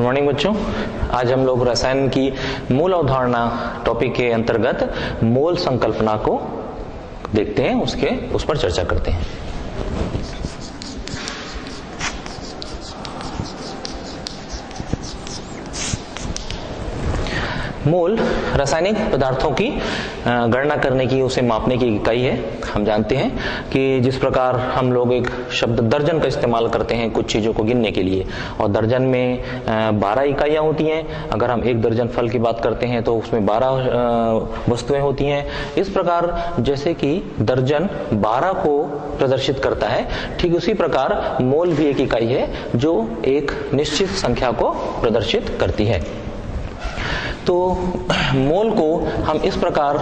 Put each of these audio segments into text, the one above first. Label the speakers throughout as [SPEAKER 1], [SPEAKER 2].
[SPEAKER 1] Morning बच्चों, आज हम लोग रसायन की मूल अवधारणा टॉपिक के अंतर्गत मोल संकल्पना को देखते हैं, उस पर चर्चा करते हैं। मोल रासायनिक पदार्थों की गणना करने की, उसे मापने की इकाई है। हम जानते हैं कि जिस प्रकार हम लोग एक शब्द दर्जन का इस्तेमाल करते हैं कुछ चीज़ों को गिनने के लिए, और दर्जन में 12 इकाइयाँ होती हैं। अगर हम एक दर्जन फल की बात करते हैं तो उसमें 12 वस्तुएं होती हैं। इस प्रकार जैसे कि दर्जन 12 को प्रदर्शित करता है, ठीक उसी प्रकार मोल भी एक इकाई है जो एक निश्चित संख्या को प्रदर्शित करती है। तो मोल को हम इस प्रकार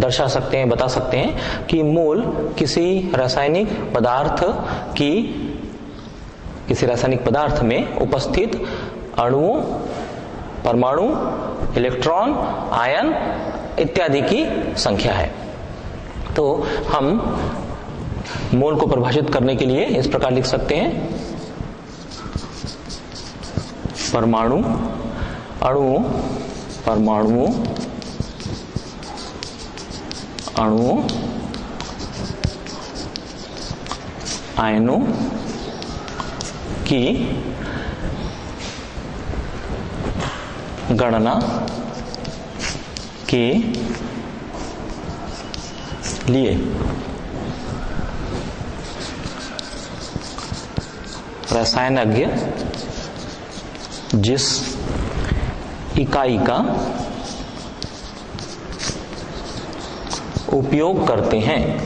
[SPEAKER 1] दर्शा सकते हैं, बता सकते हैं कि मोल किसी रासायनिक पदार्थ में उपस्थित अणुओं, परमाणु, इलेक्ट्रॉन, आयन इत्यादि की संख्या है। तो हम मोल को परिभाषित करने के लिए इस प्रकार लिख सकते हैं: परमाणु, अणुओं, परमाणुओं, अणुओं, आयनों की गणना के लिए रसायनज्ञ जिस इकाई का उपयोग करते हैं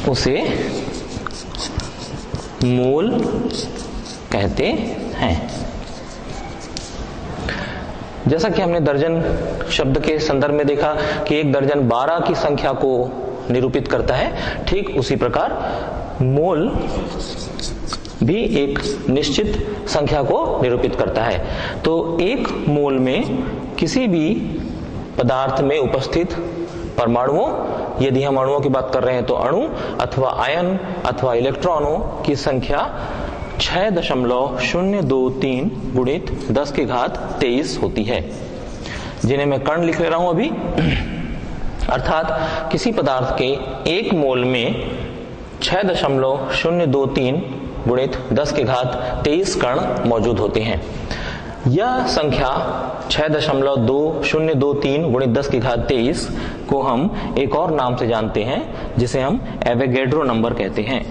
[SPEAKER 1] उसे मोल कहते हैं। जैसा कि हमने दर्जन शब्द के संदर्भ में देखा कि एक दर्जन 12 की संख्या को निरूपित करता है, ठीक उसी प्रकार मोल भी एक निश्चित संख्या को निरूपित करता है। तो एक मोल में किसी भी पदार्थ में उपस्थित परमाणुओं, यदि हम अणुओं की बात कर रहे हैं तो अणु अथवा आयन अथवा इलेक्ट्रॉनों की संख्या 6.023 गुणित 10 की घात 23 होती है, जिन्हें मैं कण लिख ले रहा हूं अभी। अर्थात किसी पदार्थ के एक मोल में 6.023 गुणित 10 की घात 23 कण मौजूद होते हैं। यह संख्या 6.2023 गुणित 10 की घात 23 को हम एक और नाम से जानते हैं, जिसे हम एवोगैड्रो नंबर कहते हैं।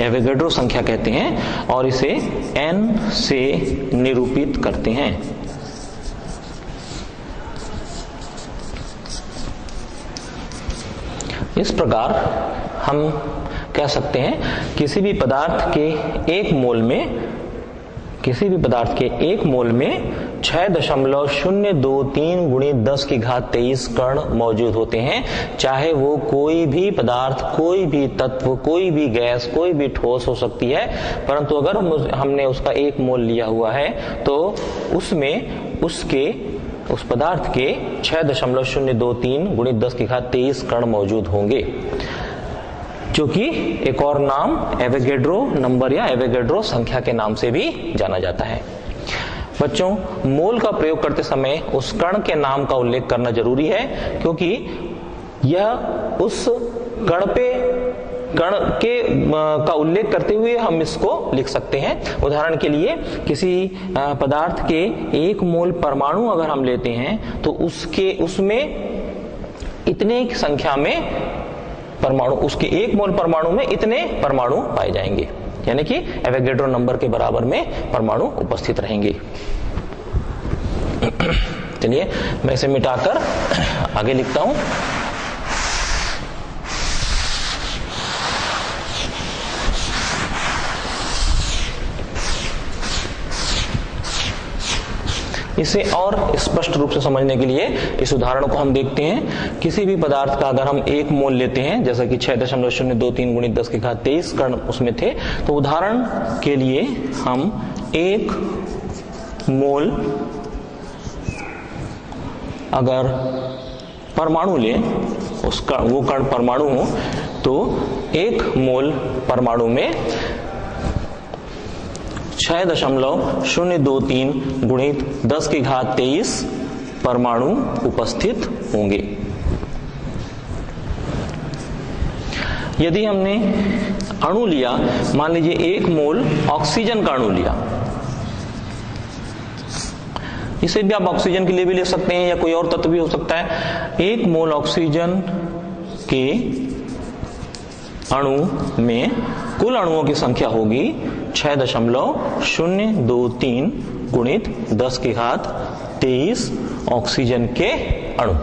[SPEAKER 1] एवोगैड्रो संख्या कहते हैं और इसे n से निरूपित करते हैं। इस प्रकार हम कह सकते हैं किसी भी पदार्थ के एक मोल में 6.023 गुणित 10 की घात 23 कण मौजूद होते हैं, चाहे वो कोई भी पदार्थ, कोई भी तत्व, कोई भी गैस, कोई भी ठोस हो सकती है। परंतु अगर हमने उसका एक मोल लिया हुआ है तो उसमें उस पदार्थ के 6.023 गुणित 10 की घात 23 कण मौजूद होंगे, जो कि एक और नाम एवोगैड्रो नंबर या एवोगैड्रो संख्या के नाम से भी जाना जाता है। बच्चों, मोल का प्रयोग करते समय उस कण के नाम का उल्लेख करना जरूरी है, क्योंकि यह उस कण का उल्लेख करते हुए हम इसको लिख सकते हैं। उदाहरण के लिए किसी पदार्थ के एक मोल परमाणु अगर हम लेते हैं तो उसमें इतने संख्या में परमाणु, उसके एक मोल परमाणु में इतने परमाणु पाए जाएंगे, यानी कि एवोगैड्रो नंबर के बराबर में परमाणु उपस्थित रहेंगे। चलिए मैं इसे मिटाकर आगे लिखता हूं। इसे और स्पष्ट रूप से समझने के लिए इस उदाहरण को हम देखते हैं। किसी भी पदार्थ का अगर हम एक मोल लेते हैं, जैसा कि 6.023 गुणित 10 की घात 23 कण उसमें थे, तो उदाहरण के लिए हम एक मोल अगर परमाणु लें, उसका वो कण परमाणु हो, तो 1 मोल परमाणु में 6.023 गुणित 10⁻23 परमाणु उपस्थित होंगे। यदि हमने अणु लिया, मान लीजिए 1 मोल ऑक्सीजन का अणु लिया, इसे भी आप ऑक्सीजन के लिए भी ले सकते हैं या कोई और तत्व भी हो सकता है। 1 मोल ऑक्सीजन के अणु में कुल अणुओं की संख्या होगी 6.023 गुणित 10⁻23 ऑक्सीजन के अणु।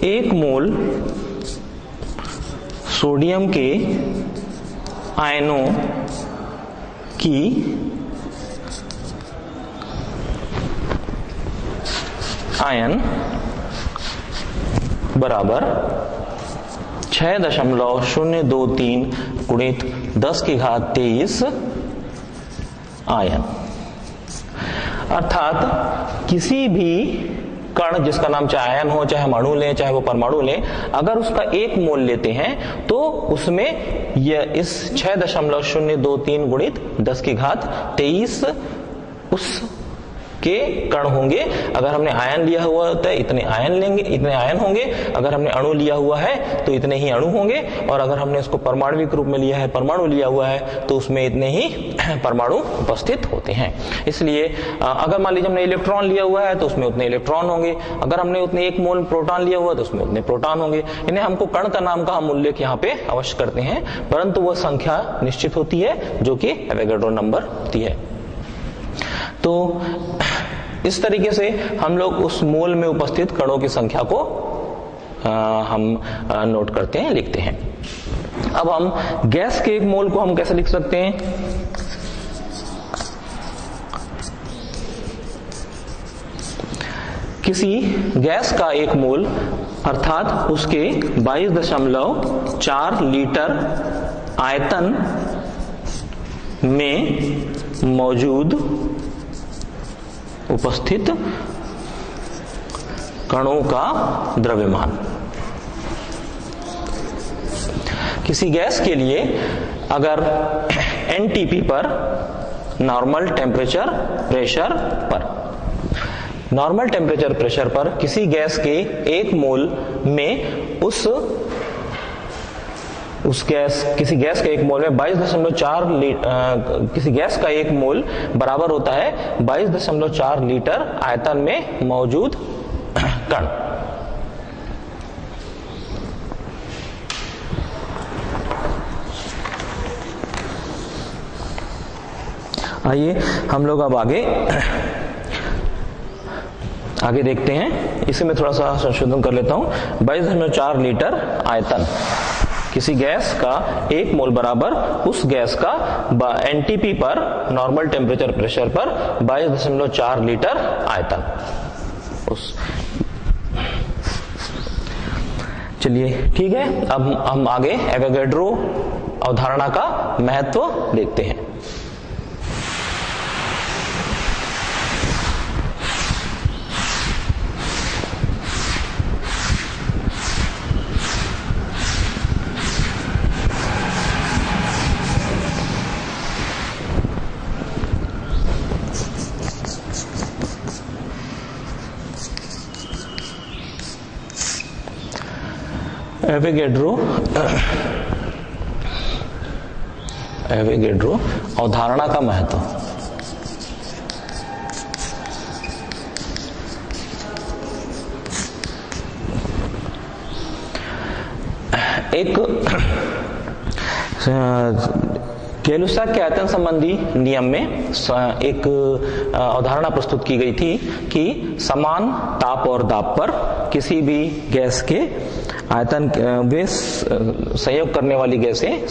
[SPEAKER 1] 1 मोल सोडियम के आयनों की आयन बराबर 6.023 गुणित 10⁻23 आयन। अर्थात किसी भी कण जिसका नाम चाहे आयन हो, चाहे हम अणु लें, चाहे वो परमाणु लें, अगर उसका 1 मोल लेते हैं तो उसमें यह इस 6.023 गुणित 10⁻23 उस के कण होंगे। अगर हमने आयन लिया हुआ होता है इतने आयन लेंगे, इतने आयन होंगे। अगर हमने अणु लिया हुआ है तो इतने ही अणु होंगे, और अगर हमने इसको परमाणुविक रूप में लिया है, परमाणु लिया हुआ है, तो उसमें इतने ही परमाणु उपस्थित होते हैं। इसलिए अगर मान लीजिए हमने इलेक्ट्रॉन लिया हुआ है तो उसमें उतने इलेक्ट्रॉन होंगे, अगर हमने उतने 1 मोल प्रोटॉन लिया हुआ है तो उसमें उतने प्रोटॉन होंगे। इन्हें हमको कण का नाम का हम उल्लेख यहाँ पे अवश्य करते हैं, परंतु वह संख्या निश्चित होती है जो कि एवोगैड्रो नंबर होती है। तो इस तरीके से हम लोग उस मोल में उपस्थित कणों की संख्या को हम नोट करते हैं, लिखते हैं। अब हम गैस के 1 मोल को हम कैसे लिख सकते हैं? किसी गैस का 1 मोल अर्थात उसके 22.4 लीटर आयतन में मौजूद उपस्थित कणों का द्रव्यमान। किसी गैस के लिए अगर एनटीपी पर, नॉर्मल टेम्परेचर प्रेशर पर, नॉर्मल टेम्परेचर प्रेशर पर किसी गैस के 1 मोल में किसी गैस का 1 मोल में 22.4 लीटर, किसी गैस का 1 मोल बराबर होता है 22.4 लीटर आयतन में मौजूद कण। आइए हम लोग अब आगे देखते हैं। इसे मैं थोड़ा सा संशोधन कर लेता हूं। 22.4 लीटर आयतन, किसी गैस का 1 मोल बराबर उस गैस का एनटीपी पर, नॉर्मल टेम्परेचर प्रेशर पर 22.4 लीटर आयतन। चलिए ठीक है, अब हम आगे एवोगैड्रो अवधारणा का महत्व देखते हैं। एवोगैड्रो अवधारणा का महत्व। एक गै-लुसाक के आयतन संबंधी नियम में एक अवधारणा प्रस्तुत की गई थी कि समान ताप और दाब पर किसी भी गैस के आयतन, वे संयोग करने वाली गैसें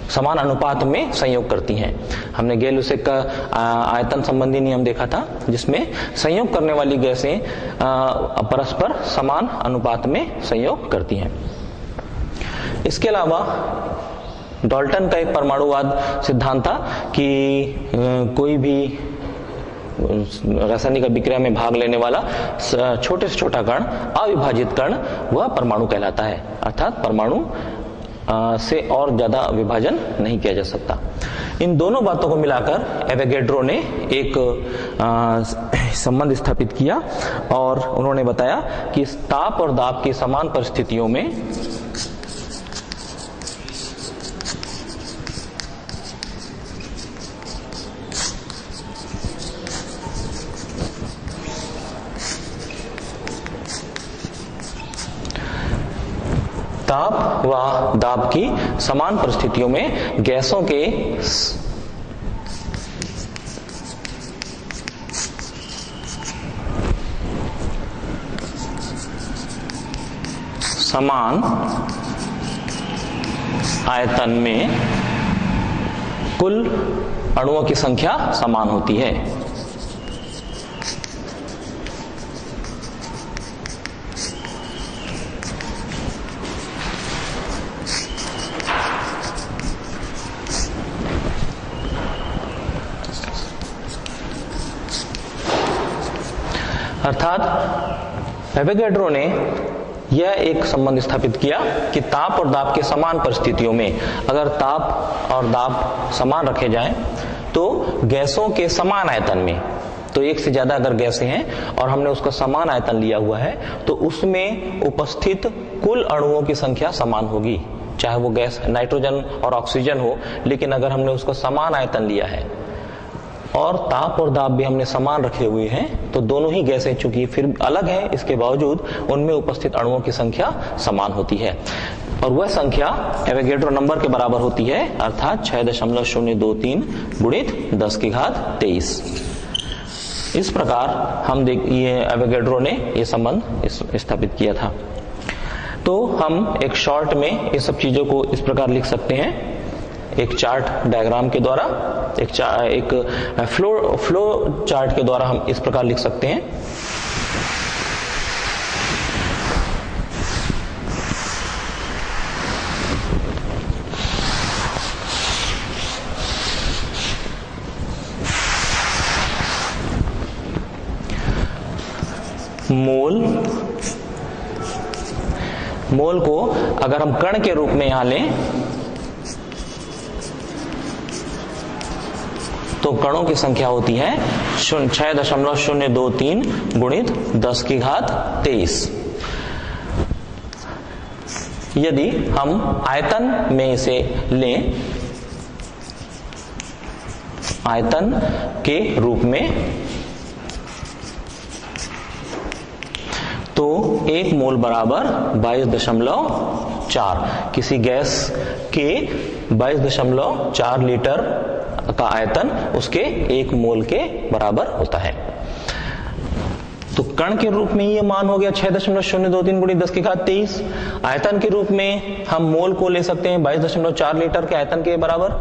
[SPEAKER 1] समान अनुपात में संयोग करती हैं। हमने गै-लुसाक का आयतन संबंधी नियम देखा था, जिसमें संयोग करने वाली गैसें परस्पर समान अनुपात में संयोग करती हैं। इसके अलावा डॉल्टन का एक परमाणुवाद सिद्धांत था कि कोई भी रासायनिक अभिक्रिया में भाग लेने वाला छोटे से छोटा कण, अविभाजित कण, वह परमाणु कहलाता है। अर्थात परमाणु से और ज्यादा विभाजन नहीं किया जा सकता। इन दोनों बातों को मिलाकर एवोगैड्रो ने एक संबंध स्थापित किया और उन्होंने बताया कि ताप और दाब की समान परिस्थितियों में ताप व दाब की समान परिस्थितियों में गैसों के समान आयतन में कुल अणुओं की संख्या समान होती है। अर्थात एवोगैड्रो ने यह एक संबंध स्थापित किया कि ताप और दाब के समान परिस्थितियों में अगर ताप और दाब समान रखे जाएं तो गैसों के समान आयतन में, तो एक से ज्यादा अगर गैसें हैं और हमने उसका समान आयतन लिया हुआ है तो उसमें उपस्थित कुल अणुओं की संख्या समान होगी, चाहे वो गैस नाइट्रोजन और ऑक्सीजन हो, लेकिन अगर हमने उसका समान आयतन लिया है और ताप और दाब भी हमने समान रखे हुए हैं तो दोनों ही गैसें चूंकि फिर अलग हैं, इसके बावजूद उनमें उपस्थित अणुओं की संख्या समान होती है और वह संख्या एवोगैड्रो नंबर के बराबर होती है, अर्थात 6.023 गुणित 10 की घात 23। इस प्रकार हम ये एवोगैड्रो ने ये संबंध स्थापित किया था। तो हम एक शॉर्ट में इस सब चीजों को इस प्रकार लिख सकते हैं, एक चार्ट डायग्राम के द्वारा, एक फ्लो चार्ट के द्वारा हम इस प्रकार लिख सकते हैं। मोल को अगर हम कण के रूप में यहां लें तो कणों की संख्या होती है 6.023 गुणित 10 की घात 23। यदि हम आयतन में इसे लें, आयतन के रूप में, तो 1 मोल बराबर 22.4, किसी गैस के 22.4 लीटर का आयतन उसके 1 मोल के बराबर होता है। तो कण के रूप में ये मान हो गया 6.023 गुणित 10 की घात 23। आयतन के रूप में हम मोल को ले सकते हैं 22.4 लीटर के आयतन के बराबर,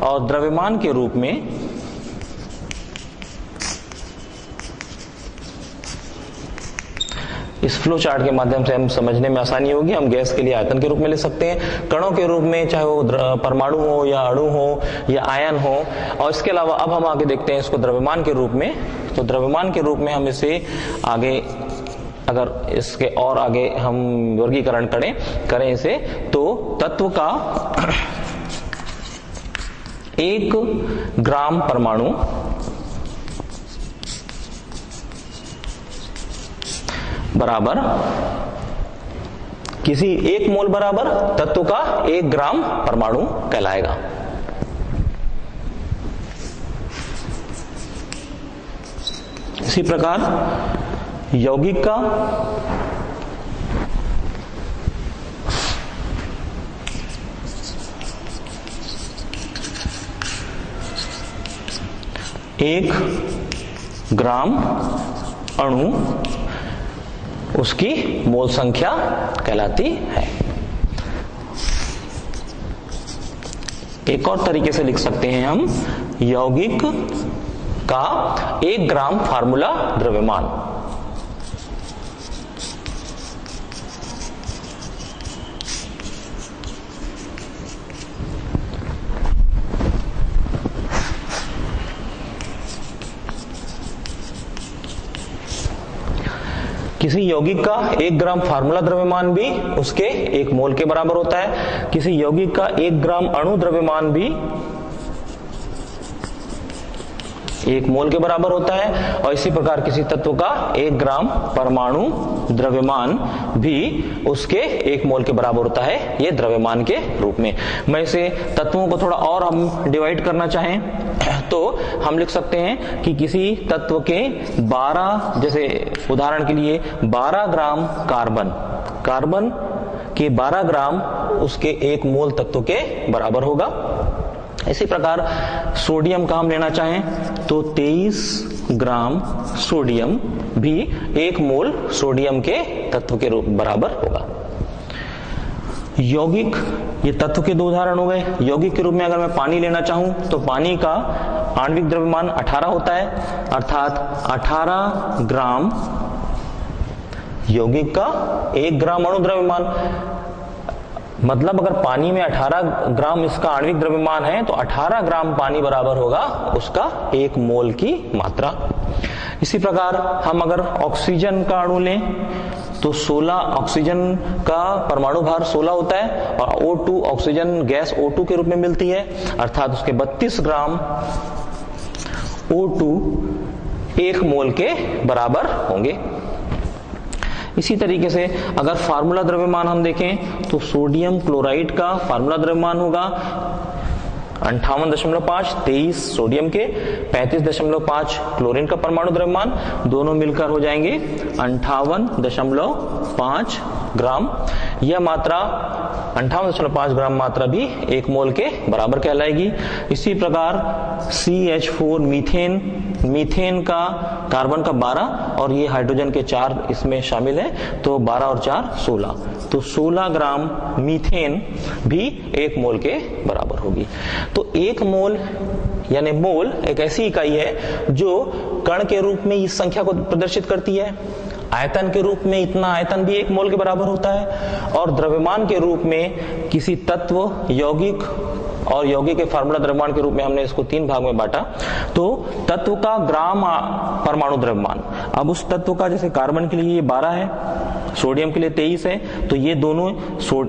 [SPEAKER 1] और द्रव्यमान के रूप में इस फ्लो चार्ट के माध्यम से हम समझने में आसानी होगी, हम गैस के लिए आयतन के रूप में ले सकते हैं, कणों के रूप में चाहे वो परमाणु हो या अणु हो या आयन हो, और इसके अलावा अब हम आगे देखते हैं इसको द्रव्यमान के रूप में। तो द्रव्यमान के रूप में हम इसे आगे, अगर इसके और आगे हम वर्गीकरण करें इसे, तो तत्व का 1 ग्राम परमाणु बराबर किसी 1 मोल बराबर तत्व का 1 ग्राम परमाणु कहलाएगा। इसी प्रकार यौगिक का 1 ग्राम अणु उसकी मोल संख्या कहलाती है। एक और तरीके से लिख सकते हैं हम, यौगिक का 1 ग्राम फार्मूला द्रव्यमान। किसी यौगिक का 1 ग्राम फार्मूला द्रव्यमान भी उसके 1 मोल के बराबर होता है। किसी यौगिक का 1 ग्राम अणु द्रव्यमान भी 1 मोल के बराबर होता है। और इसी प्रकार किसी तत्व का 1 ग्राम परमाणु द्रव्यमान भी उसके 1 मोल के बराबर होता है, ये द्रव्यमान के रूप में। मैं इसे तत्वों को थोड़ा और हम डिवाइड करना चाहें तो हम लिख सकते हैं कि किसी तत्व के 12, जैसे उदाहरण के लिए 12 ग्राम कार्बन के 12 ग्राम उसके 1 मोल तत्व के बराबर होगा। इसी प्रकार सोडियम का हम लेना चाहें तो 23 ग्राम सोडियम भी 1 मोल सोडियम के तत्व के रूप बराबर होगा। यौगिक, ये तत्व के 2 उदाहरण हो गए। यौगिक के रूप में अगर मैं पानी लेना चाहूं तो पानी का आणविक द्रव्यमान 18 होता है, अर्थात 18 ग्राम यौगिक का 1 ग्राम अणु द्रव्यमान। मतलब अगर पानी में 18 ग्राम इसका आणविक द्रव्यमान है तो 18 ग्राम पानी बराबर होगा उसका 1 मोल की मात्रा। इसी प्रकार हम अगर ऑक्सीजन का अणु लें तो 16, ऑक्सीजन का परमाणु भार 16 होता है और O2 ऑक्सीजन गैस O2 के रूप में मिलती है, अर्थात उसके 32 ग्राम O2 1 मोल के बराबर होंगे। इसी तरीके से अगर फार्मूला द्रव्यमान हम देखें तो सोडियम क्लोराइड का फार्मूला द्रव्यमान होगा 58.5, 23 सोडियम के, 35.5 क्लोरीन का परमाणु द्रव्यमान, दोनों मिलकर हो जाएंगे 58.5 ग्राम। यह मात्रा 58.5 ग्राम मात्रा भी 1 मोल के बराबर कहलाएगी। इसी प्रकार CH4 मीथेन का कार्बन का 12 और ये हाइड्रोजन के 4 इसमें शामिल है, तो 12 और 4 16, तो 16 ग्राम मीथेन भी 1 मोल के बराबर होगी। तो 1 मोल यानी मोल एक ऐसी इकाई है जो कण के रूप में इस संख्या को प्रदर्शित करती है। आयतन के रूप में इतना आयतन भी 1 मोल के बराबर होता है। और द्रव्यमान के रूप में किसी तत्व, यौगिक और यौगिक के फार्मूला द्रव्यमान के रूप में हमने इसको 3 भाग में बांटा। तो तत्व का ग्राम परमाणु द्रव्यमान, अब उस तत्व का जैसे कार्बन के लिए ये 12 है, सोडियम के लिए 23 है, तो ये दोनों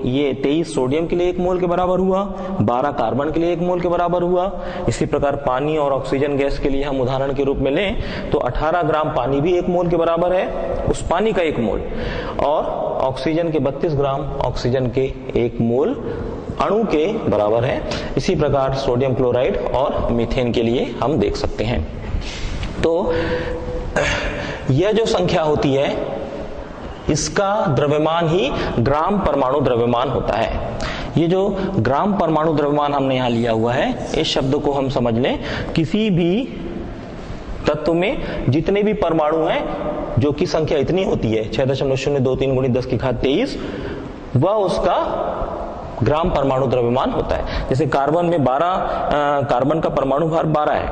[SPEAKER 1] ये 23 सोडियम के लिए 1 मोल के बराबर हुआ, 12 कार्बन के लिए 1 मोल के बराबर हुआ। इसी प्रकार पानी और ऑक्सीजन गैस के लिए हम उदाहरण के रूप में लें तो 18 ग्राम पानी भी 1 मोल के बराबर है, उस पानी का 1 मोल, और ऑक्सीजन के 32 ग्राम ऑक्सीजन के 1 मोल अणु के बराबर है। इसी प्रकार सोडियम क्लोराइड और मीथेन के लिए हम देख सकते हैं। तो यह जो संख्या होती है इसका द्रव्यमान ही ग्राम परमाणु द्रव्यमान होता है। ये जो ग्राम परमाणु द्रव्यमान हमने यहाँ लिया हुआ है, इस शब्द को हम समझ लें किसी भी तत्व में जितने भी परमाणु हैं, जो की संख्या इतनी होती है 6.023 × 10⁻23, वह उसका ग्राम परमाणु द्रव्यमान होता है। जैसे कार्बन में 12 कार्बन का परमाणु भार 12 है,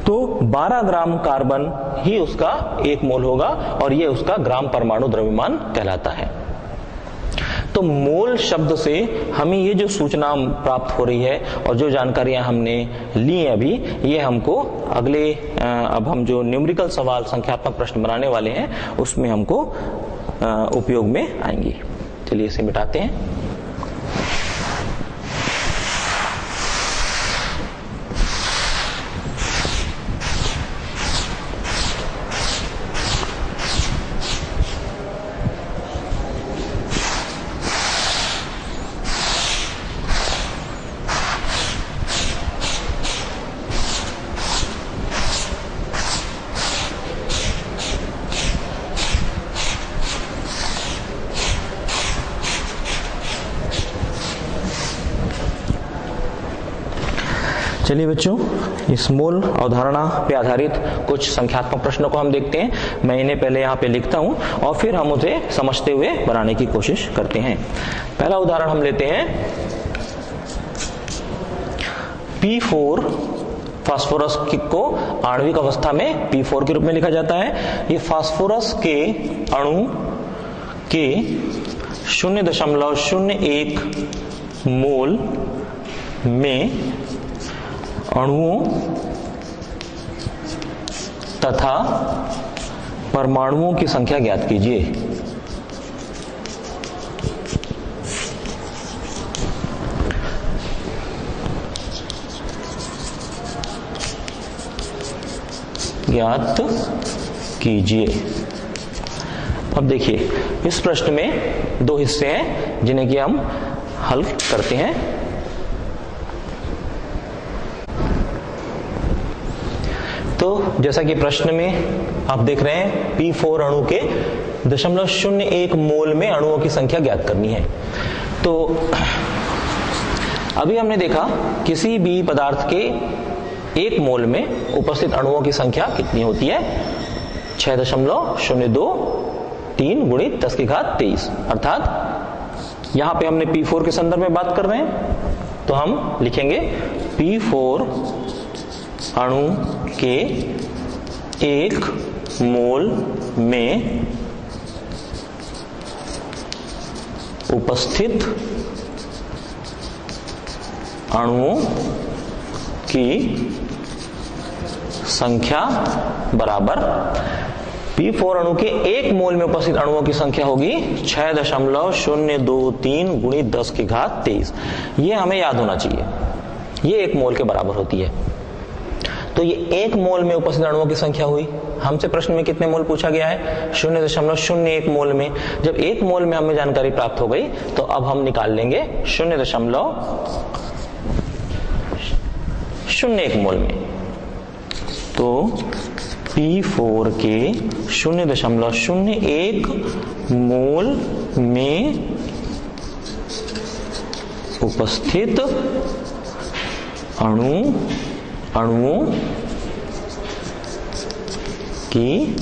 [SPEAKER 1] तो 12 ग्राम कार्बन ही उसका 1 मोल होगा और ये उसका ग्राम परमाणु द्रव्यमान कहलाता है। तो मोल शब्द से हमें ये जो सूचना प्राप्त हो रही है और जो जानकारियां हमने ली अभी, ये हमको अगले अब हम जो न्यूमेरिकल सवाल, संख्यात्मक प्रश्न बनाने वाले हैं उसमें हमको उपयोग में आएंगी। चलिए इसे मिटाते हैं। चलिए बच्चों, इस मोल अवधारणा पे आधारित कुछ संख्यात्मक प्रश्नों को हम देखते हैं। मैं इन्हें पहले यहाँ पे लिखता हूँ और फिर हम उसे समझते हुए बनाने की कोशिश करते हैं। पहला उदाहरण हम लेते हैं, P4 फास्फोरस को आणविक अवस्था में P4 के रूप में लिखा जाता है। ये फास्फोरस के अणु के 0.01 मोल में अणुओं तथा परमाणुओं की संख्या ज्ञात कीजिए। ज्ञात कीजिए। अब देखिए, इस प्रश्न में दो हिस्से हैं जिन्हें कि हम हल करते हैं। तो जैसा कि प्रश्न में आप देख रहे हैं, P4 अणु के 0.01 मोल में अणुओं की संख्या ज्ञात करनी है। तो अभी हमने देखा किसी भी पदार्थ के 1 मोल में उपस्थित अणुओं की संख्या कितनी होती है, 6.023 गुणित 10⁻23। अर्थात यहां पे हमने P4 के संदर्भ में बात कर रहे हैं, तो हम लिखेंगे P4 अणु के 1 मोल में उपस्थित अणुओं की संख्या बराबर P4 अणु के 1 मोल में उपस्थित अणुओं की संख्या होगी 6.023 गुणित 10⁻23। ये हमें याद होना चाहिए, ये 1 मोल के बराबर होती है। तो ये 1 मोल में उपस्थित अणुओं की संख्या हुई। हमसे प्रश्न में कितने मोल पूछा गया है, 0.01 मोल में। जब 1 मोल में हमें जानकारी प्राप्त हो गई तो अब हम निकाल लेंगे 0.01 मोल में। तो P4 के 0.01 मोल में उपस्थित अणुओं की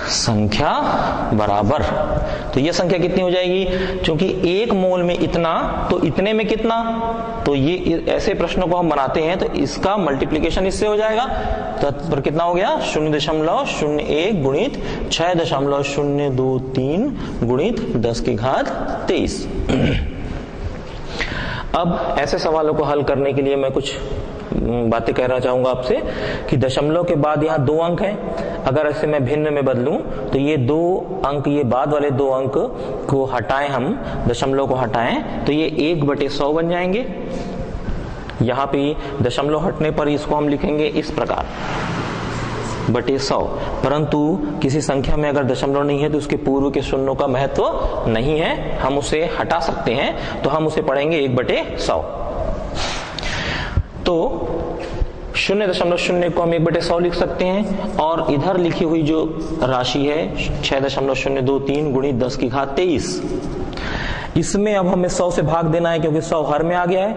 [SPEAKER 1] संख्या बराबर, तो यह संख्या कितनी हो जाएगी, क्योंकि 1 मोल में इतना तो इतने में कितना, तो ये ऐसे प्रश्नों को हम बनाते हैं तो इसका मल्टीप्लिकेशन इससे हो जाएगा। तो पर कितना हो गया, 0.01 गुणित 6.023 गुणित 10⁻23। अब ऐसे सवालों को हल करने के लिए मैं कुछ बातें कहना चाहूंगा आपसे कि दशमलव के बाद यहाँ 2 अंक हैं। अगर ऐसे मैं भिन्न में बदलूं तो ये 2 अंक, ये बाद वाले 2 अंक को हटाएं, हम दशमलव को हटाएं तो ये 1/100 बन जाएंगे। यहाँ पे दशमलव हटने पर इसको हम लिखेंगे इस प्रकार, बटे 100। परंतु किसी संख्या में अगर दशमलव नहीं है तो उसके पूर्व के शून्यों का महत्व नहीं है, हम उसे हटा सकते हैं, तो हम उसे पढ़ेंगे 1/100। तो 0.0 को हम 1/100 लिख सकते हैं, और इधर लिखी हुई जो राशि है 6.023 गुणित 10⁻23, इसमें अब हमें 100 से भाग देना है क्योंकि 100 हर में आ गया है।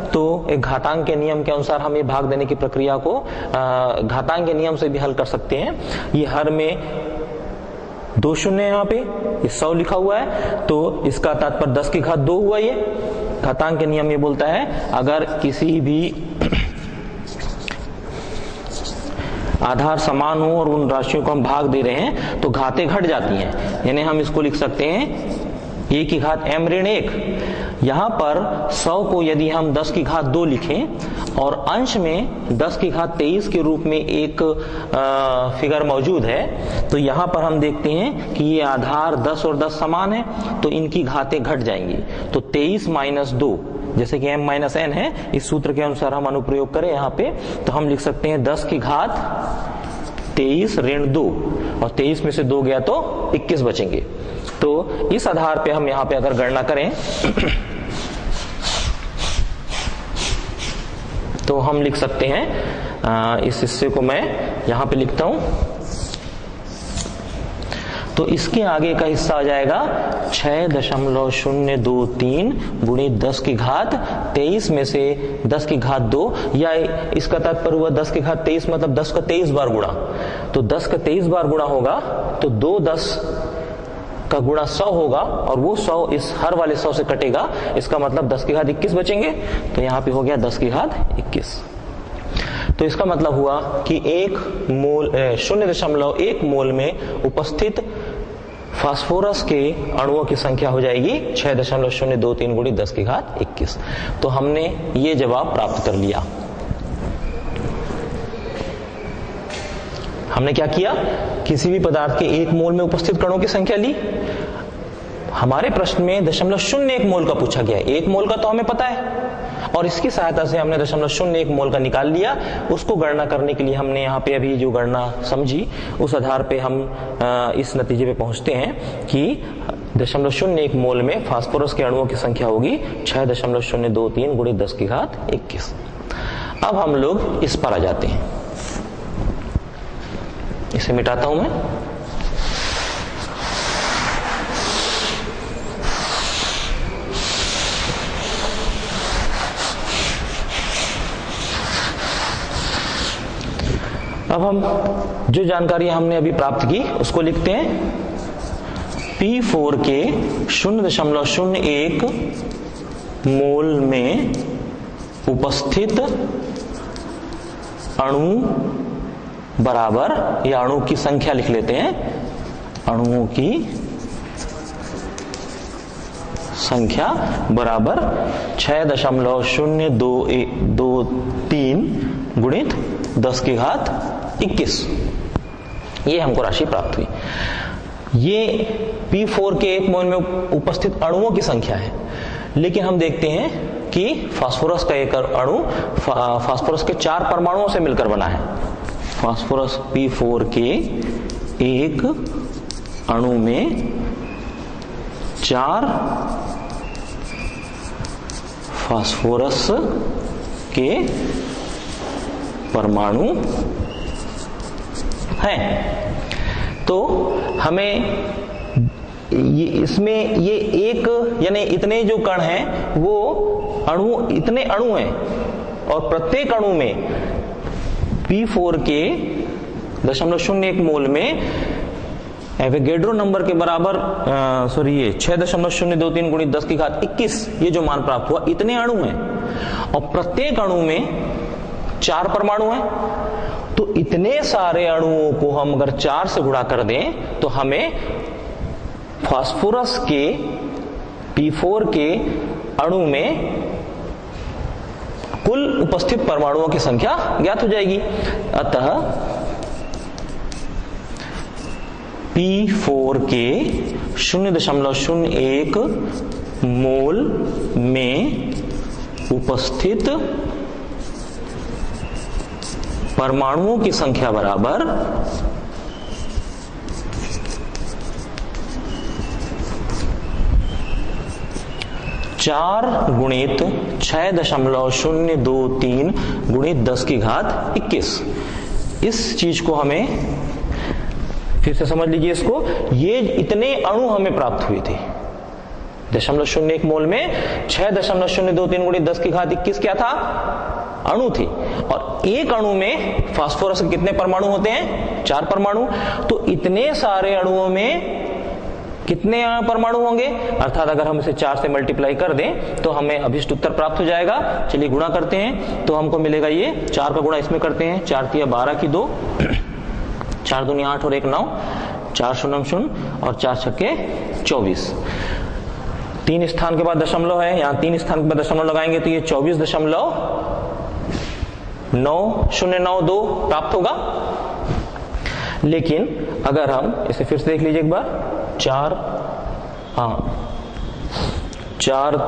[SPEAKER 1] तो एक घातांक के नियम के अनुसार हम ये भाग देने की प्रक्रिया को घातांक के नियम से भी हल कर सकते हैं। ये हर में 2 शून्य यहाँ पे, ये 100 लिखा हुआ है, तो इसका तात्पर्य 10⁻2 हुआ। ये घातांक के नियम ये बोलता है अगर किसी भी आधार समान हो और उन राशियों को हम भाग दे रहे हैं तो घातें घट जाती हैं। यानी हम इसको लिख सकते हैं a⁻m-1। यहां पर 100 को यदि हम 10⁻2 लिखें और अंश में 10⁻23 के रूप में एक फिगर मौजूद है, तो यहां पर हम देखते हैं कि ये आधार 10 और 10 समान है, तो इनकी घातें घट जाएंगी। तो 23 - 2, जैसे कि m-n है, इस सूत्र के अनुसार हम अनुप्रयोग करें यहाँ पे, तो हम लिख सकते हैं 10⁻23 - 2, और 23 में से 2 गया तो 21 बचेंगे। तो इस आधार पे हम यहाँ पे अगर गणना करें तो हम लिख सकते हैं, इस हिस्से को मैं यहाँ पे लिखता हूं, तो इसके आगे का हिस्सा आ जाएगा 6.023 गुणित 10⁻23 में से 10⁻2, या इसका तात्पर्य हुआ 10⁻23 मतलब 10 का 23 बार गुणा। तो 10 का 23 बार गुणा होगा तो 2 10 का गुणा 100 होगा, और वो 100 इस हर वाले 100 से कटेगा, इसका मतलब 10⁻21 बचेंगे। तो यहाँ पे हो गया 10⁻21। तो इसका मतलब हुआ कि 0.1 मोल में उपस्थित फास्फोरस के अणुओं की संख्या हो जाएगी 6.023 गुणित 10⁻21। तो हमने ये जवाब प्राप्त कर लिया। हमने क्या किया, किसी भी पदार्थ के 1 मोल में उपस्थित कणों की संख्या ली। हमारे प्रश्न में 0.01 मोल का पूछा गया है, 1 मोल का तो हमें पता है और इसकी सहायता से हमने 0.01 मोल का निकाल लिया। उसको गणना करने के लिए हमने यहाँ पे अभी जो गणना समझी उस आधार पे हम इस नतीजे पे पहुंचते हैं कि 0.01 मोल में फास्फोरस के अणुओं की संख्या होगी 6.023 गुणित 10 की घात 21। अब हम लोग इस पर आ जाते हैं, इसे मिटाता हूं मैं। अब हम जो जानकारी हमने अभी प्राप्त की उसको लिखते हैं। P4 के 0.01 मोल में उपस्थित अणु बराबर, या अणु की संख्या लिख लेते हैं, अणुओं की संख्या बराबर 6.023 गुणित 10 की घात 21। ये हमको राशि प्राप्त हुई। ये P4 के 1 मोल में उपस्थित अणुओं की संख्या है, लेकिन हम देखते हैं कि फास्फोरस का एक अणु फास्फोरस के 4 परमाणुओं से मिलकर बना है। फास्फोरस P4 के एक अणु में 4 फास्फोरस के परमाणु हैं। तो हमें इसमें ये एक यानी इतने जो कण हैं वो अणु, इतने अणु हैं और प्रत्येक अणु में P4 के 0.01 मोल में एवोगैड्रो नंबर के बराबर ये 6.023 गुणित 10 की घात 21 ये जो मान प्राप्त हुआ, इतने अणु हैं और प्रत्येक अणु में 4 परमाणु हैं। तो इतने सारे अणुओं को हम अगर 4 से गुणा कर दें तो हमें फास्फोरस के P4 के अणु में कुल उपस्थित परमाणुओं की संख्या ज्ञात हो जाएगी। अतः P4 के 0.01 मोल में उपस्थित परमाणुओं की संख्या बराबर 4 गुणित 6.023 गुणित 10 की घात 21। इस चीज को हमें फिर से समझ लीजिए इसको, ये इतने अणु हमें प्राप्त हुए थे। 0.01 मोल में 6.023 गुणित 10 की घात 21 क्या था, अणु थे। और एक अणु में फास्फोरस के कितने परमाणु होते हैं, 4 परमाणु। तो इतने सारे अणुओं में कितने परमाणु होंगे, अर्थात अगर हम इसे 4 से मल्टीप्लाई कर दें तो हमें अभिष्ट उत्तर प्राप्त हो जाएगा। चलिए गुणा करते हैं तो हमको मिलेगा ये 4 का गुणा इसमें करते हैं, 4 तिया 12 की 2, 4 दूनी 8 और 1 9, 4 शून्य 0 और 4 छक्के 24। 3 स्थान के बाद दशमलव है, यहाँ 3 स्थान के बाद दशमलव लगाएंगे तो ये 24.9092 प्राप्त होगा। लेकिन अगर हम इसे फिर से देख लीजिए एक बार, 4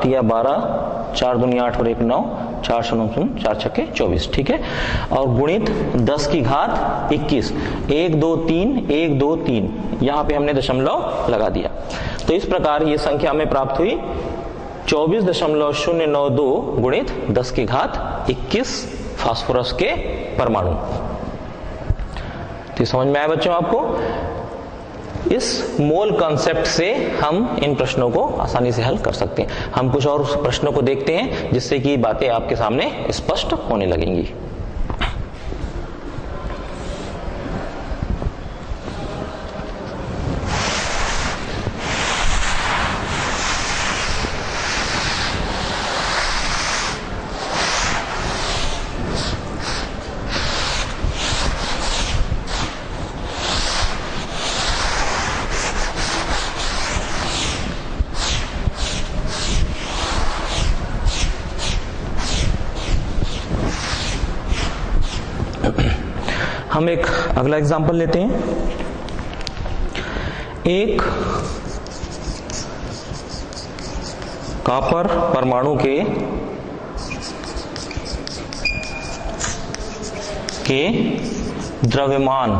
[SPEAKER 1] तिया 12, 4 दूनी 8 और 1 9, 4 शून्य 0, 4 छक्के 24, ठीक है। और गुणित 10 की घात 21, 1 2 3 1 2 3, यहाँ पे हमने दशमलव लगा दिया। तो इस प्रकार ये संख्या हमें प्राप्त हुई 24.092 गुणित 10 की घात 21 फास्फोरस के परमाणु। तो समझ में आया बच्चों आपको? इस मोल कॉन्सेप्ट से हम इन प्रश्नों को आसानी से हल कर सकते हैं। हम कुछ और प्रश्नों को देखते हैं जिससे कि बातें आपके सामने स्पष्ट होने लगेंगी। हम एक अगला एग्जांपल लेते हैं। एक कॉपर परमाणु के द्रव्यमान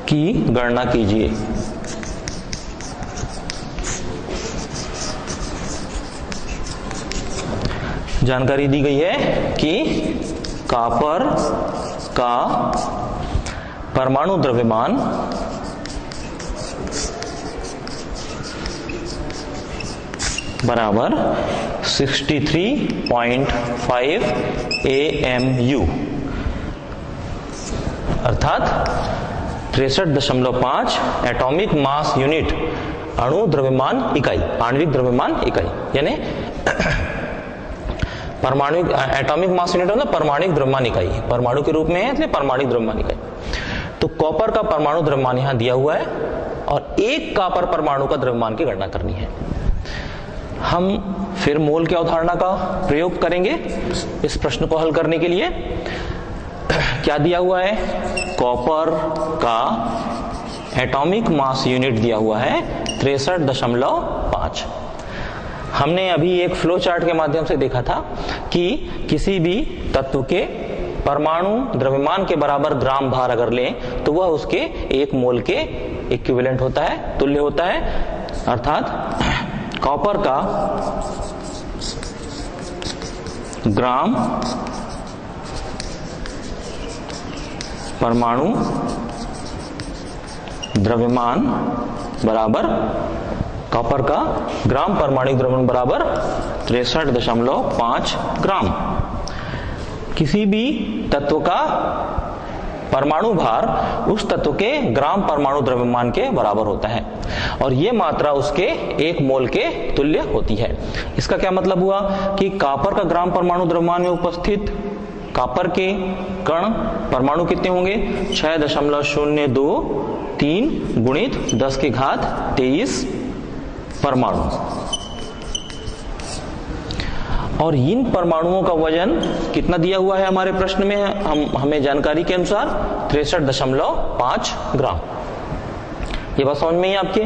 [SPEAKER 1] की गणना कीजिए। जानकारी दी गई है कि कॉपर का परमाणु द्रव्यमान बराबर 63.5 AMU अर्थात 63.5 एटॉमिक मास यूनिट अणु द्रव्यमान इकाई, आणविक द्रव्यमान इकाई, यानी परमाणु एटॉमिक मास यूनिट मतलब परमाणुक द्रव्यमान इकाई, परमाणु के रूप में है इसलिए परमाणुक द्रव्यमान इकाई। तो कॉपर का परमाणु द्रव्यमान यहां दिया हुआ है और एक कॉपर परमाणु का द्रव्यमान की गणना करनी है। हम फिर मोल की अवधारणा का प्रयोग करेंगे इस प्रश्न को हल करने के लिए। क्या दिया हुआ है? कॉपर का एटॉमिक मास यूनिट दिया हुआ है 63.5। हमने अभी एक फ्लो चार्ट के माध्यम से देखा था कि किसी भी तत्व के परमाणु द्रव्यमान के बराबर ग्राम भार अगर लें तो वह उसके एक मोल के इक्विवेलेंट होता है, तुल्य होता है। अर्थात कॉपर का ग्राम परमाणु द्रव्यमान बराबर कॉपर का ग्राम परमाणु द्रव्यमान बराबर 63.5 ग्राम। किसी भी तत्व का परमाणु भार उस तत्व के ग्राम परमाणु द्रव्यमान के बराबर होता है और यह मात्रा उसके एक मोल के तुल्य होती है। इसका क्या मतलब हुआ कि कॉपर का ग्राम परमाणु द्रव्यमान में उपस्थित कॉपर के कण परमाणु कितने होंगे? 6.023 गुणित 10⁻23 परमाणु। और इन परमाणुओं का वजन कितना दिया हुआ है हमारे प्रश्न में? हमें जानकारी के अनुसार 63.5 ग्राम। ये बात समझ में ही आपके?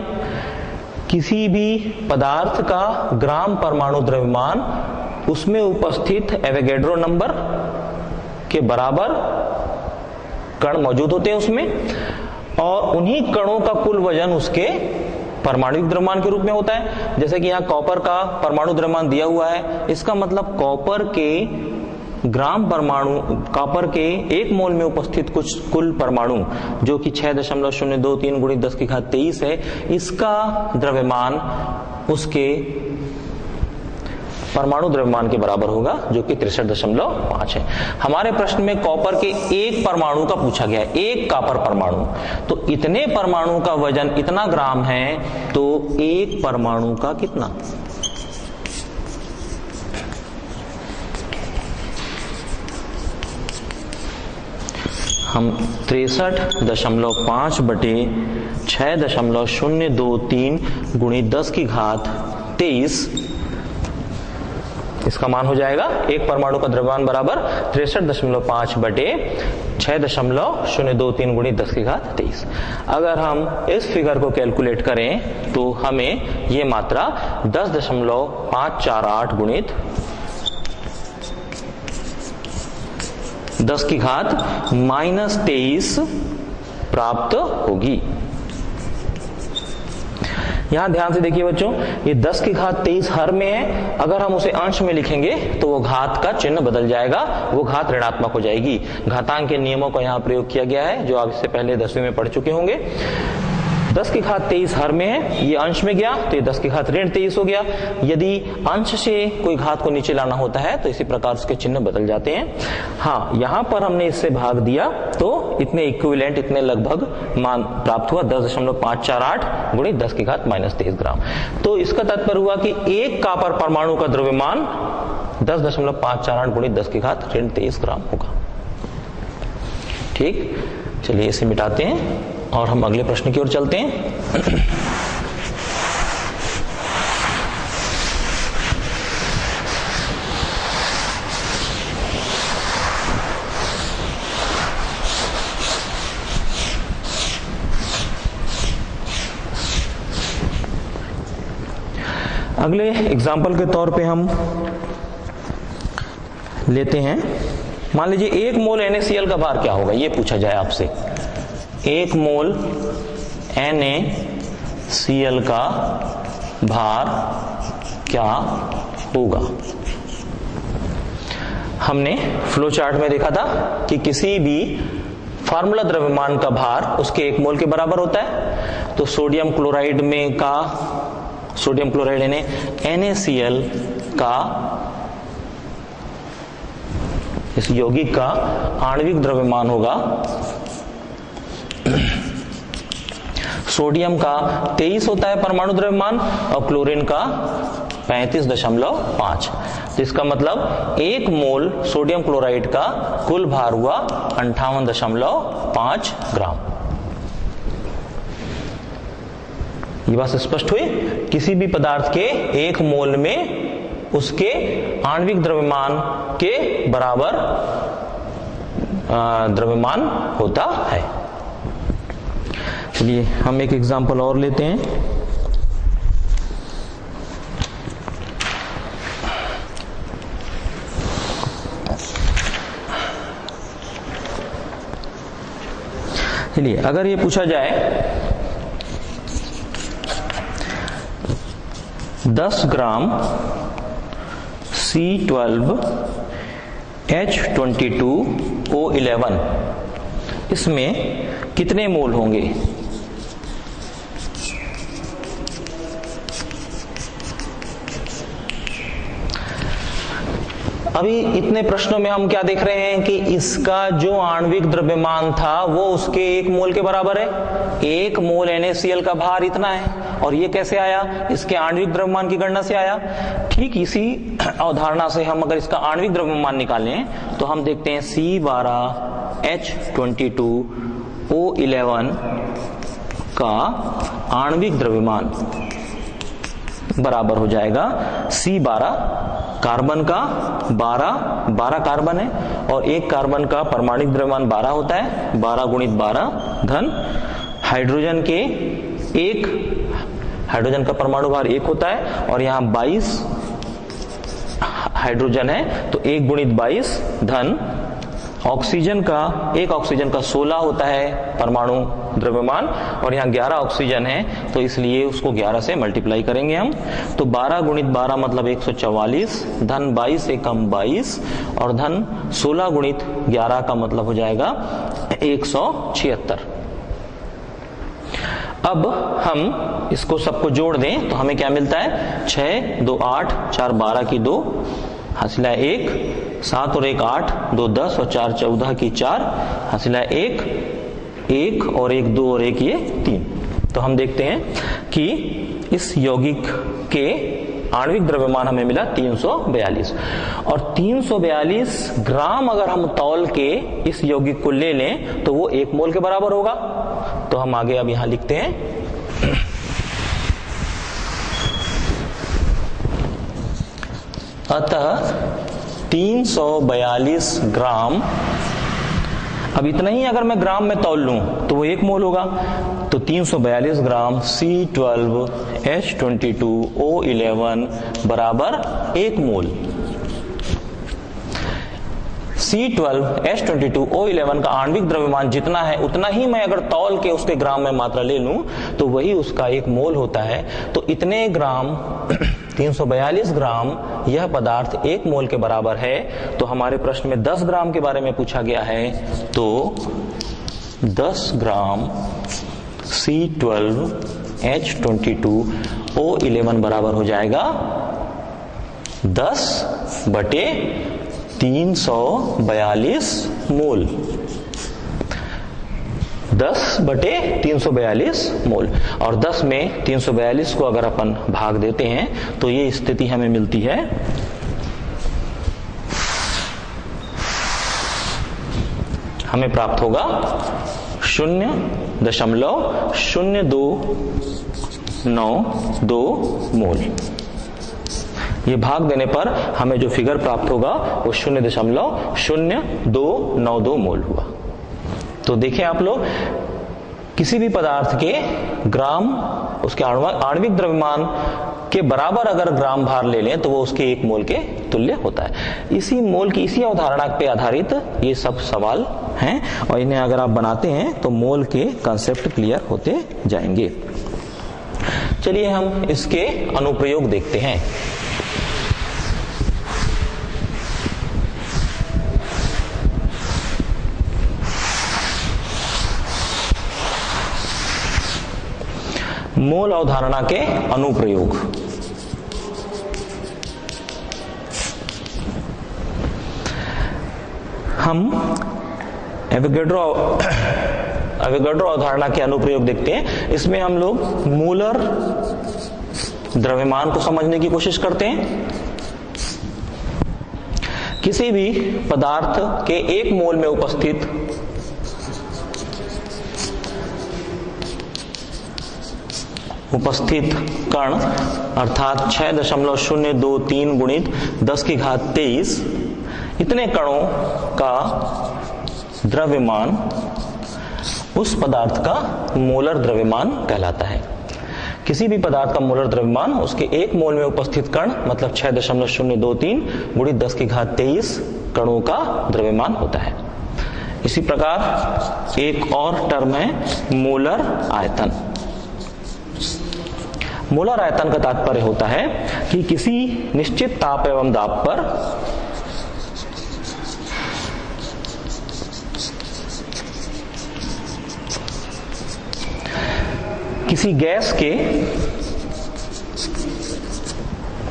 [SPEAKER 1] किसी भी पदार्थ का ग्राम परमाणु द्रव्यमान उसमें उपस्थित एवोगैड्रो नंबर के बराबर कण मौजूद होते हैं उसमें, और उन्हीं कणों का कुल वजन उसके परमाणुक द्रव्यमान के रूप में होता है। जैसे कि यहाँ कॉपर का परमाणु द्रव्यमान दिया हुआ है, इसका मतलब कॉपर के ग्राम परमाणु, कॉपर के एक मोल में उपस्थित कुछ कुल परमाणु जो कि 6.023 गुणित 10⁻23 है, इसका द्रव्यमान उसके परमाणु द्रव्यमान के बराबर होगा जो कि 63.5 है। हमारे प्रश्न में कॉपर के एक परमाणु का पूछा गया है, एक कॉपर परमाणु। तो इतने परमाणु का वजन इतना ग्राम है, तो एक परमाणु का कितना? हम 63.5 बटे 6.023 गुणित 10⁻23 इसका मान हो जाएगा एक परमाणु का द्रव्यमान बराबर 63.5 बटे 6.023 गुणित 10⁻23। अगर हम इस फिगर को कैलकुलेट करें तो हमें ये मात्रा 10.548 गुणित 10⁻23 प्राप्त होगी। यहां ध्यान से देखिए बच्चों, ये 10⁻23 हर में है। अगर हम उसे अंश में लिखेंगे तो वो घात का चिन्ह बदल जाएगा, वो घात ऋणात्मक हो जाएगी। घातांक के नियमों का यहाँ प्रयोग किया गया है जो आप इससे पहले 10वीं में पढ़ चुके होंगे। 10⁻23 हर में है, ये अंश में गया तो ये 10⁻23 हो गया। यदि अंश से कोई घात को नीचे लाना होता है तो इसी प्रकार उसके चिन्ह बदल जाते हैं। हाँ, यहां पर हमने इससे भाग दिया तो इतने इक्विवेलेंट, इतने लगभग मान प्राप्त हुआ 10.548 गुणित 10⁻23 ग्राम। तो इसका तात्पर्य हुआ कि एक कॉपर परमाणु का द्रव्यमान 10.548 गुणित 10⁻23 ग्राम होगा। ठीक, चलिए इसे मिटाते हैं और हम अगले प्रश्न की ओर चलते हैं। अगले एग्जाम्पल के तौर पे हम लेते हैं, मान लीजिए 1 मोल NaCl का भार क्या होगा, ये पूछा जाए आपसे। 1 मोल NaCl का भार क्या होगा। हमने फ्लो चार्ट में देखा था कि किसी भी फार्मूला द्रव्यमान का भार उसके 1 मोल के बराबर होता है। तो सोडियम क्लोराइड में का सोडियम क्लोराइड यानी NaCl का, इस यौगिक का आणविक द्रव्यमान होगा सोडियम का 23 होता है परमाणु द्रव्यमान और क्लोरीन का 35.5। तो इसका मतलब 1 मोल सोडियम क्लोराइड का कुल भार हुआ 58.5 ग्राम। ये बात स्पष्ट हुई। किसी भी पदार्थ के 1 मोल में उसके आणविक द्रव्यमान के बराबर द्रव्यमान होता है। चलिए हम एक एग्जांपल और लेते हैं। चलिए अगर ये पूछा जाए 10 ग्राम C12H22O11 इसमें कितने मोल होंगे। अभी इतने प्रश्नों में हम क्या देख रहे हैं कि इसका जो आणविक द्रव्यमान था वो उसके 1 मोल के बराबर है। 1 मोल NaCl का भार इतना है। और ये कैसे आया, इसके आणविक द्रव्यमान की गणना से आया। ठीक इसी अवधारणा से हम अगर इसका आणविक द्रव्यमान निकालें तो हम देखते हैं C12H22O11 का आणविक द्रव्यमान बराबर हो जाएगा C12 कार्बन का 12 कार्बन है और 1 कार्बन का परमाणुक द्रव्यमान 12 होता है, 12 गुणित 12 धन हाइड्रोजन के 1, हाइड्रोजन का परमाणु भार 1 होता है और यहाँ 22 हाइड्रोजन है तो 1 गुणित 22 धन ऑक्सीजन का 1 ऑक्सीजन का 16 होता है परमाणु द्रव्यमान और यहाँ 11 ऑक्सीजन है तो इसलिए उसको 11 से मल्टीप्लाई करेंगे हम। तो 12 गुणित 12 मतलब 144 धन 22 एकम 22 और धन 16 गुणित 11 का मतलब हो जाएगा 176। अब हम इसको सबको जोड़ दें तो हमें क्या मिलता है 6 2 8 4 12 की 2 हासिला 1 7 और 1 8 2 10 और 4 14 की 4 हासिला 1 1 और 1 2 और 1 ये 3। तो हम देखते हैं कि इस यौगिक के आणविक द्रव्यमान हमें मिला 342 और 342 ग्राम अगर हम तौल के इस यौगिक को ले लें तो वो 1 मोल के बराबर होगा। तो हम आगे अब यहां लिखते हैं अतः 342 ग्राम, अब इतना ही अगर मैं ग्राम में तौल लूं तो वो 1 मोल होगा। तो 342 ग्राम C12H22O11 बराबर 1 मोल। C12H22O11 का आणविक द्रव्यमान जितना है उतना ही मैं अगर तौल के उसके ग्राम में मात्रा ले लूं तो वही उसका 1 मोल होता है। तो इतने ग्राम 342 ग्राम यह पदार्थ 1 मोल के बराबर है। तो हमारे प्रश्न में 10 ग्राम के बारे में पूछा गया है तो 10 ग्राम C12H22O11 बराबर हो जाएगा 10/342 मोल। 10/342 मोल और 10 में 342 को अगर अपन भाग देते हैं तो ये स्थिति हमें मिलती है हमें प्राप्त होगा 0.0292 मोल। ये भाग देने पर हमें जो फिगर प्राप्त होगा वो 0.0292 मोल हुआ। तो देखें आप लोग किसी भी पदार्थ के ग्राम उसके आणविक द्रव्यमान के बराबर अगर ग्राम भार ले लें तो वो उसके 1 मोल के तुल्य होता है। इसी मोल की इसी अवधारणा पे आधारित ये सब सवाल हैं और इन्हें अगर आप बनाते हैं तो मोल के कंसेप्ट क्लियर होते जाएंगे। चलिए हम इसके अनुप्रयोग देखते हैं। मोल अवधारणा के अनुप्रयोग। हम एवोगैड्रो अवधारणा के अनुप्रयोग देखते हैं। इसमें हम लोग मूलर द्रव्यमान को समझने की कोशिश करते हैं। किसी भी पदार्थ के 1 मोल में उपस्थित कण अर्थात 6.023 गुणित 10⁻23 इतने कणों का द्रव्यमान उस पदार्थ का मोलर द्रव्यमान कहलाता है। किसी भी पदार्थ का मोलर द्रव्यमान उसके 1 मोल में उपस्थित कण मतलब 6.023 गुणित 10⁻23 कणों का द्रव्यमान होता है। इसी प्रकार एक और टर्म है मोलर आयतन। मोलर आयतन का तात्पर्य होता है कि किसी निश्चित ताप एवं दाब पर किसी गैस के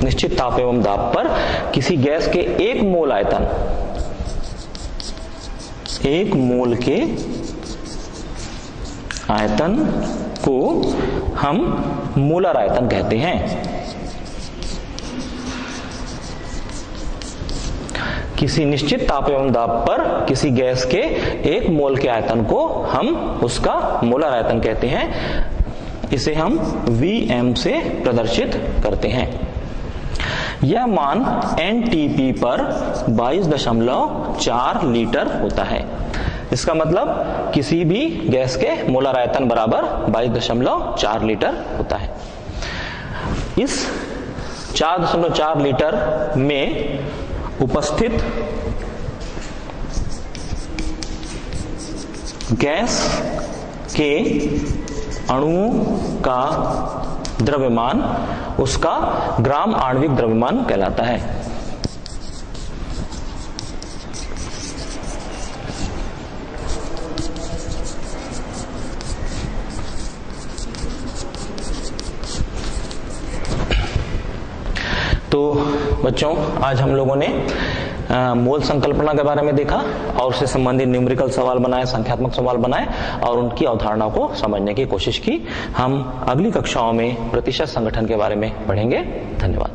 [SPEAKER 1] निश्चित ताप एवं दाब पर किसी गैस के 1 मोल आयतन 1 मोल के आयतन को हम मोलर आयतन कहते हैं। किसी निश्चित ताप एवं दाब पर किसी गैस के 1 मोल के आयतन को हम उसका मोलर आयतन कहते हैं। इसे हम Vm से प्रदर्शित करते हैं। यह मान NTP पर 22.4 लीटर होता है। इसका मतलब किसी भी गैस के मोलर आयतन बराबर 22.4 लीटर होता है। इस 4.4 लीटर में उपस्थित गैस के अणुओं का द्रव्यमान उसका ग्राम आणविक द्रव्यमान कहलाता है। तो बच्चों आज हम लोगों ने मोल संकल्पना के बारे में देखा और उससे संबंधित न्यूमेरिकल सवाल बनाए, संख्यात्मक सवाल बनाए और उनकी अवधारणा को समझने की कोशिश की। हम अगली कक्षाओं में प्रतिशत संगठन के बारे में पढ़ेंगे। धन्यवाद।